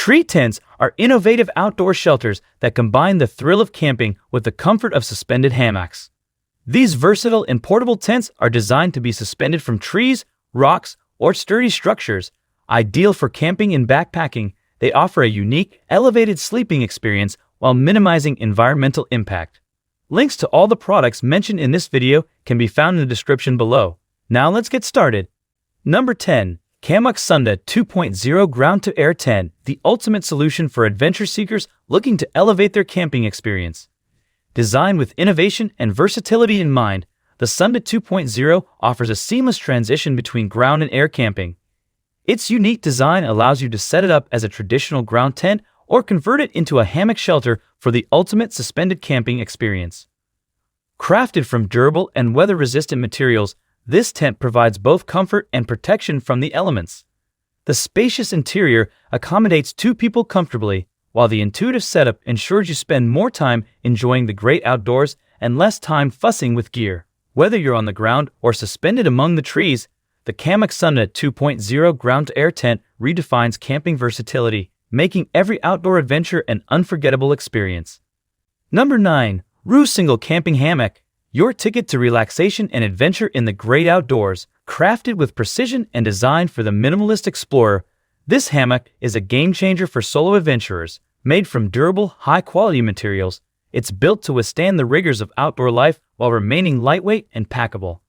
Tree tents are innovative outdoor shelters that combine the thrill of camping with the comfort of suspended hammocks. These versatile and portable tents are designed to be suspended from trees, rocks, or sturdy structures. Ideal for camping and backpacking, they offer a unique, elevated sleeping experience while minimizing environmental impact. Links to all the products mentioned in this video can be found in the description below. Now let's get started. Number 10. Kammok Sunda 2.0 Ground-to-Air Tent, the ultimate solution for adventure seekers looking to elevate their camping experience. Designed with innovation and versatility in mind, the Sunda 2.0 offers a seamless transition between ground and air camping. Its unique design allows you to set it up as a traditional ground tent or convert it into a hammock shelter for the ultimate suspended camping experience. Crafted from durable and weather-resistant materials, this tent provides both comfort and protection from the elements. The spacious interior accommodates two people comfortably, while the intuitive setup ensures you spend more time enjoying the great outdoors and less time fussing with gear. Whether you're on the ground or suspended among the trees, the Kammok Sunda 2.0 Ground-to-Air Tent redefines camping versatility, making every outdoor adventure an unforgettable experience. Number 9. Single Camping Hammock, your ticket to relaxation and adventure in the great outdoors. Crafted with precision and designed for the minimalist explorer, this hammock is a game-changer for solo adventurers. Made from durable, high-quality materials, it's built to withstand the rigors of outdoor life while remaining lightweight and packable.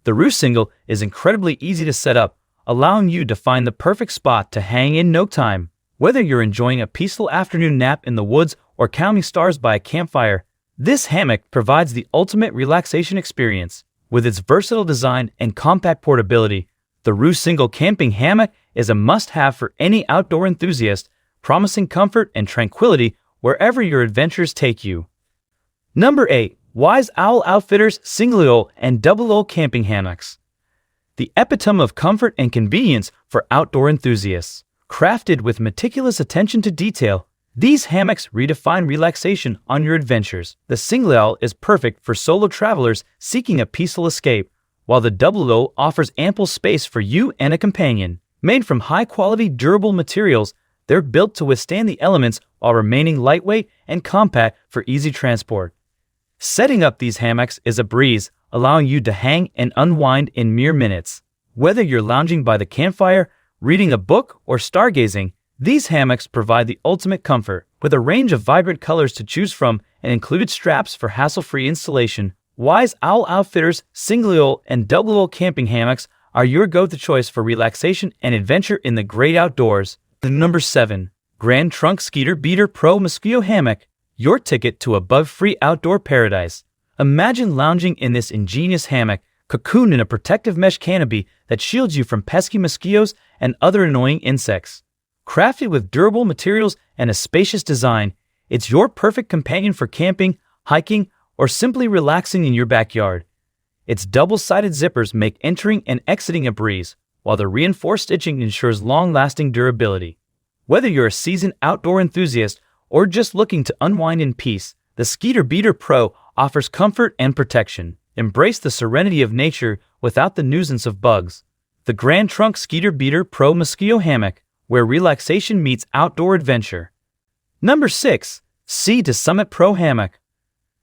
The Single is incredibly easy to set up, allowing you to find the perfect spot to hang in no time. Whether you're enjoying a peaceful afternoon nap in the woods or counting stars by a campfire, this hammock provides the ultimate relaxation experience. With its versatile design and compact portability, the Single Camping Hammock is a must-have for any outdoor enthusiast, promising comfort and tranquility wherever your adventures take you. Number 8. Wise Owl Outfitters SingleOwl and DoubleOwl Camping Hammocks, the epitome of comfort and convenience for outdoor enthusiasts. Crafted with meticulous attention to detail, these hammocks redefine relaxation on your adventures. The SingleOwl is perfect for solo travelers seeking a peaceful escape, while the DoubleOwl offers ample space for you and a companion. Made from high-quality, durable materials, they're built to withstand the elements while remaining lightweight and compact for easy transport. Setting up these hammocks is a breeze, allowing you to hang and unwind in mere minutes. Whether you're lounging by the campfire, reading a book, or stargazing, these hammocks provide the ultimate comfort. With a range of vibrant colors to choose from and included straps for hassle-free installation, Wise Owl Outfitters SingleOwl and DoubleOwl Camping Hammocks are your go-to choice for relaxation and adventure in the great outdoors. Number 7. Grand Trunk Skeeter Beeter Pro Mosquito Hammock, your ticket to a bug-free outdoor paradise. Imagine lounging in this ingenious hammock, cocooned in a protective mesh canopy that shields you from pesky mosquitoes and other annoying insects. Crafted with durable materials and a spacious design, it's your perfect companion for camping, hiking, or simply relaxing in your backyard. Its double-sided zippers make entering and exiting a breeze, while the reinforced stitching ensures long-lasting durability. Whether you're a seasoned outdoor enthusiast or just looking to unwind in peace, the Skeeter Beeter Pro offers comfort and protection. Embrace the serenity of nature without the nuisance of bugs. The Grand Trunk Skeeter Beeter Pro Mosquito Hammock, where relaxation meets outdoor adventure. Number 6. Sea to Summit Pro Hammock,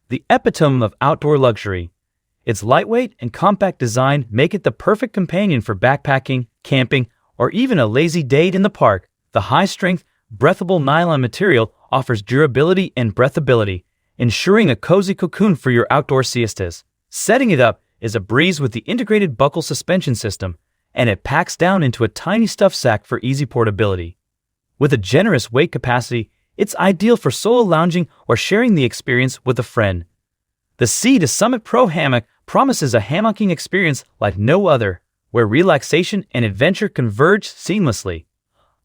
the epitome of outdoor luxury. Its lightweight and compact design make it the perfect companion for backpacking, camping, or even a lazy day in the park. The high-strength, breathable nylon material offers durability and breathability, ensuring a cozy cocoon for your outdoor siestas. Setting it up is a breeze with the integrated buckle suspension system, and it packs down into a tiny stuff sack for easy portability. With a generous weight capacity, it's ideal for solo lounging or sharing the experience with a friend. The Sea to Summit Pro Hammock promises a hammocking experience like no other, where relaxation and adventure converge seamlessly.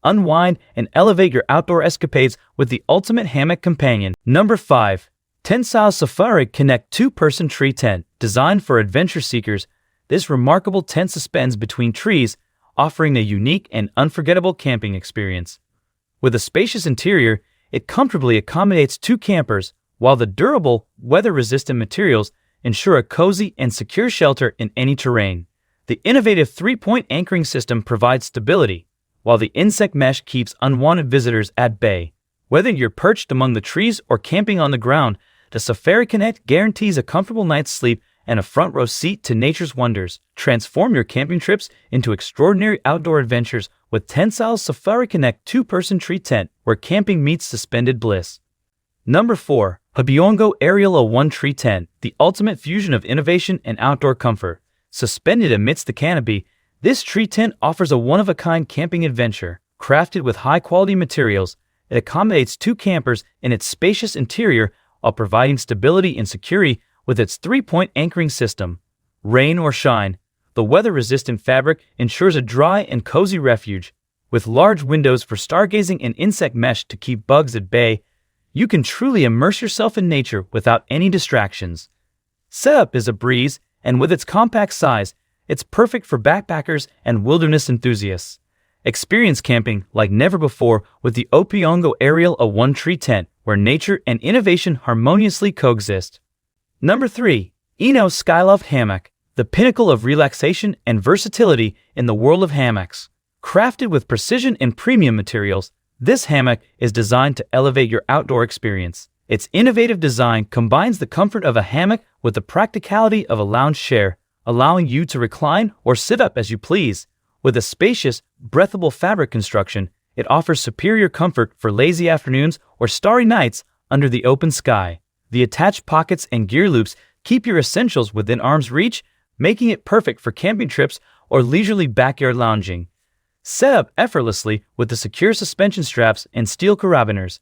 Unwind and elevate your outdoor escapades with the ultimate hammock companion. Number 5. Tentsile Safari Connect 2-Person Tree Tent. Designed for adventure seekers, this remarkable tent suspends between trees, offering a unique and unforgettable camping experience. With a spacious interior, it comfortably accommodates two campers, while the durable, weather-resistant materials ensure a cozy and secure shelter in any terrain. The innovative 3-point anchoring system provides stability, while the insect mesh keeps unwanted visitors at bay. Whether you're perched among the trees or camping on the ground, the Safari Connect guarantees a comfortable night's sleep and a front row seat to nature's wonders. Transform your camping trips into extraordinary outdoor adventures with Tentsile's Safari Connect 2-person tree tent, where camping meets suspended bliss. Number 4. Opeongo Aerial A1 Tree Tent, the ultimate fusion of innovation and outdoor comfort. Suspended amidst the canopy, this tree tent offers a one-of-a-kind camping adventure. Crafted with high-quality materials, it accommodates 2 campers in its spacious interior while providing stability and security with its 3-point anchoring system. Rain or shine, the weather-resistant fabric ensures a dry and cozy refuge. With large windows for stargazing and insect mesh to keep bugs at bay, you can truly immerse yourself in nature without any distractions. Setup is a breeze, and with its compact size, it's perfect for backpackers and wilderness enthusiasts. Experience camping like never before with the Opeongo Aerial A1 Tree Tent, where nature and innovation harmoniously coexist. Number 3. ENO Skyloft Hammock, the pinnacle of relaxation and versatility in the world of hammocks. Crafted with precision and premium materials, this hammock is designed to elevate your outdoor experience. Its innovative design combines the comfort of a hammock with the practicality of a lounge chair, allowing you to recline or sit up as you please. With a spacious, breathable fabric construction, it offers superior comfort for lazy afternoons or starry nights under the open sky. The attached pockets and gear loops keep your essentials within arm's reach, making it perfect for camping trips or leisurely backyard lounging. Set up effortlessly with the secure suspension straps and steel carabiners.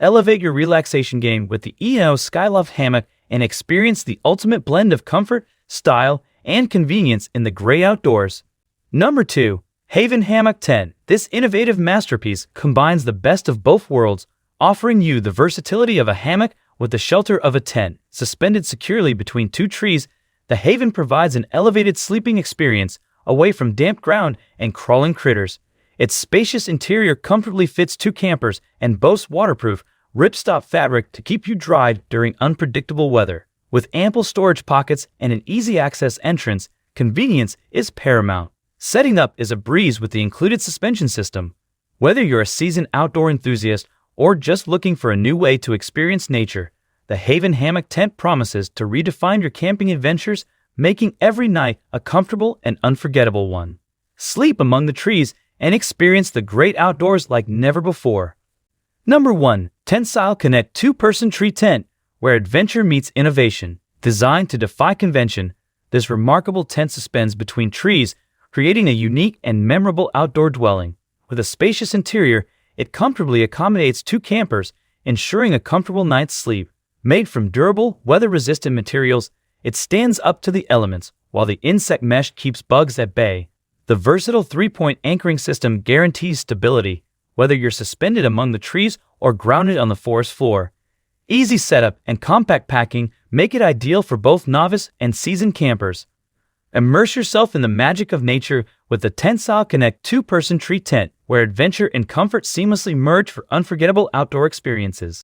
Elevate your relaxation game with the ENO Skyloft Hammock and experience the ultimate blend of comfort, style, and convenience in the gray outdoors. Number 2. Haven Hammock 10. This innovative masterpiece combines the best of both worlds, offering you the versatility of a hammock with the shelter of a tent. Suspended securely between 2 trees, the Haven provides an elevated sleeping experience away from damp ground and crawling critters. Its spacious interior comfortably fits 2 campers and boasts waterproof, ripstop fabric to keep you dried during unpredictable weather. With ample storage pockets and an easy-access entrance, convenience is paramount. Setting up is a breeze with the included suspension system. Whether you're a seasoned outdoor enthusiast or just looking for a new way to experience nature, the Haven Hammock Tent promises to redefine your camping adventures, making every night a comfortable and unforgettable one. Sleep among the trees and experience the great outdoors like never before. Number 1. Tentsile Connect 2-person tree tent, where adventure meets innovation. Designed to defy convention, this remarkable tent suspends between trees, creating a unique and memorable outdoor dwelling. With a spacious interior, it comfortably accommodates 2 campers, ensuring a comfortable night's sleep. Made from durable, weather-resistant materials, it stands up to the elements, while the insect mesh keeps bugs at bay. The versatile 3-point anchoring system guarantees stability, whether you're suspended among the trees or grounded on the forest floor. Easy setup and compact packing make it ideal for both novice and seasoned campers. Immerse yourself in the magic of nature with the Tentsile Connect 2-person tree tent, where adventure and comfort seamlessly merge for unforgettable outdoor experiences.